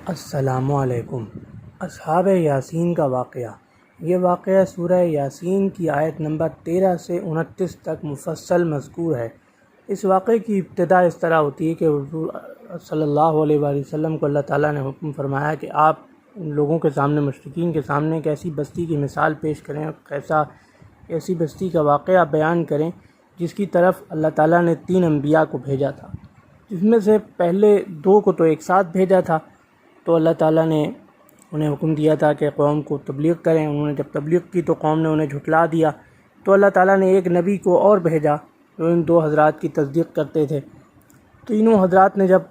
السلام علیکم۔ اصحاب یاسین کا واقعہ۔ یہ واقعہ سورہ یاسین کی آیت نمبر 13 سے 29 تک مفصل مذکور ہے۔ اس واقعے کی ابتدا اس طرح ہوتی ہے کہ حضور صلی اللہ علیہ وآلہ وسلم کو اللہ تعالیٰ نے حکم فرمایا کہ آپ ان لوگوں کے سامنے، مشرکین کے سامنے ایک ایسی بستی کی مثال پیش کریں، ایسی بستی کا واقعہ بیان کریں جس کی طرف اللہ تعالیٰ نے 3 انبیاء کو بھیجا تھا، جس میں سے پہلے 2 کو تو ایک ساتھ بھیجا تھا۔ تو اللہ تعالیٰ نے انہیں حکم دیا تھا کہ قوم کو تبلیغ کریں۔ انہوں نے جب تبلیغ کی تو قوم نے انہیں جھٹلا دیا، تو اللہ تعالیٰ نے ایک نبی کو اور بھیجا جو ان 2 حضرات کی تصدیق کرتے تھے۔ تینوں حضرات نے جب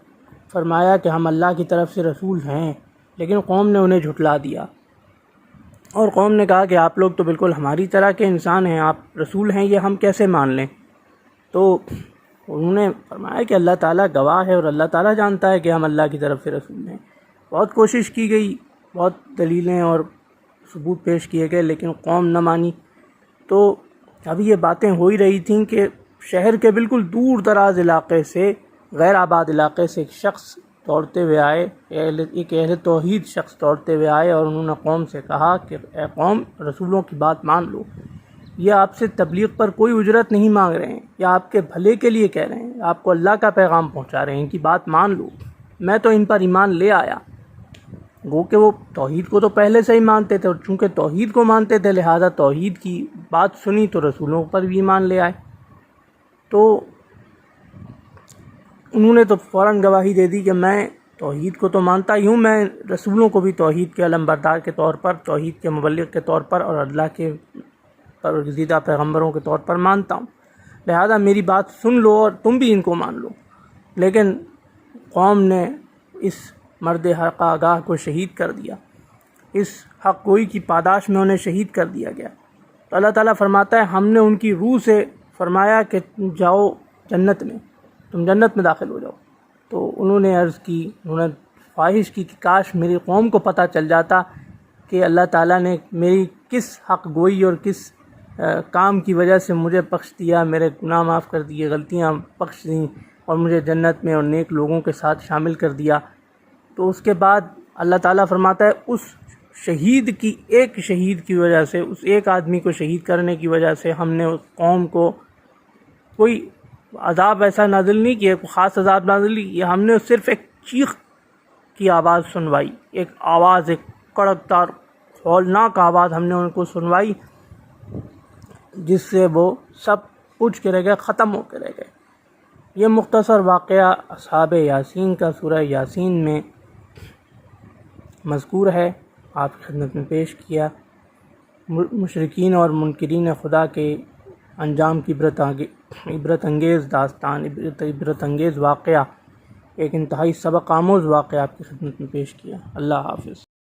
فرمایا کہ ہم اللہ کی طرف سے رسول ہیں، لیکن قوم نے انہیں جھٹلا دیا، اور قوم نے کہا کہ آپ لوگ تو بالکل ہماری طرح کے انسان ہیں، آپ رسول ہیں، یہ ہم کیسے مان لیں؟ تو انہوں نے فرمایا کہ اللہ تعالیٰ گواہ ہے اور اللہ تعالیٰ جانتا ہے کہ ہم اللہ کی طرف سے رسول ہیں۔ بہت کوشش کی گئی، بہت دلیلیں اور ثبوت پیش کیے گئے، لیکن قوم نہ مانی۔ تو اب یہ باتیں ہو ہی رہی تھیں کہ شہر کے بالکل دور دراز علاقے سے، غیر آباد علاقے سے ایک شخص دوڑتے ہوئے آئے، ایک اہل توحید شخص دوڑتے ہوئے آئے، اور انہوں نے قوم سے کہا کہ اے قوم، رسولوں کی بات مان لو، یہ آپ سے تبلیغ پر کوئی اجرت نہیں مانگ رہے ہیں، یا آپ کے بھلے کے لیے کہہ رہے ہیں، آپ کو اللہ کا پیغام پہنچا رہے ہیں، ان کی بات مان لو، میں تو ان پر ایمان لے آیا۔ گو کہ وہ توحید کو تو پہلے سے ہی مانتے تھے، اور چونکہ توحید کو مانتے تھے لہذا توحید کی بات سنی تو رسولوں پر بھی ایمان لے آئے۔ تو انہوں نے تو فوراً گواہی دے دی کہ میں توحید کو تو مانتا ہی ہوں، میں رسولوں کو بھی توحید کے علمبردار کے طور پر، توحید کے مبلغ کے طور پر، اور اللہ کے برگزیدہ پیغمبروں کے طور پر مانتا ہوں، لہذا میری بات سن لو اور تم بھی ان کو مان لو۔ لیکن قوم نے اس مرد حق آگاہ کو شہید کر دیا، اس حق گوئی کی پاداش میں انہیں شہید کر دیا گیا۔ تو اللہ تعالیٰ فرماتا ہے ہم نے ان کی روح سے فرمایا کہ جاؤ جنت میں، تم جنت میں داخل ہو جاؤ۔ تو انہوں نے عرض کی، انہوں نے خواہش کی کہ کاش میری قوم کو پتہ چل جاتا کہ اللہ تعالیٰ نے میری کس حق گوئی اور کس کام کی وجہ سے مجھے بخش دیا، میرے گناہ معاف کر دیے، غلطیاں بخش دیں، اور مجھے جنت میں اور نیک لوگوں کے ساتھ شامل کر دیا۔ تو اس کے بعد اللہ تعالیٰ فرماتا ہے اس ایک شہید کی وجہ سے، اس ایک آدمی کو شہید کرنے کی وجہ سے ہم نے اس قوم کو کوئی عذاب ایسا نازل نہیں کیا، کوئی خاص عذاب نازل نہیں کیا، ہم نے صرف ایک چیخ کی آواز سنوائی، ایک آواز، ایک کڑکدار ہولناک آواز ہم نے ان کو سنوائی، جس سے وہ سب پوچھ کے رہ گئے، ختم ہو کے رہ گئے۔ یہ مختصر واقعہ اصحاب یاسین کا سورہ یاسین میں مذکور ہے، آپ کی خدمت میں پیش کیا۔ مشرکین اور منکرین خدا کے انجام کی عبرت انگیز داستان، عبرت انگیز واقعہ، ایک انتہائی سبق آموز واقعہ آپ کی خدمت میں پیش کیا۔ اللہ حافظ۔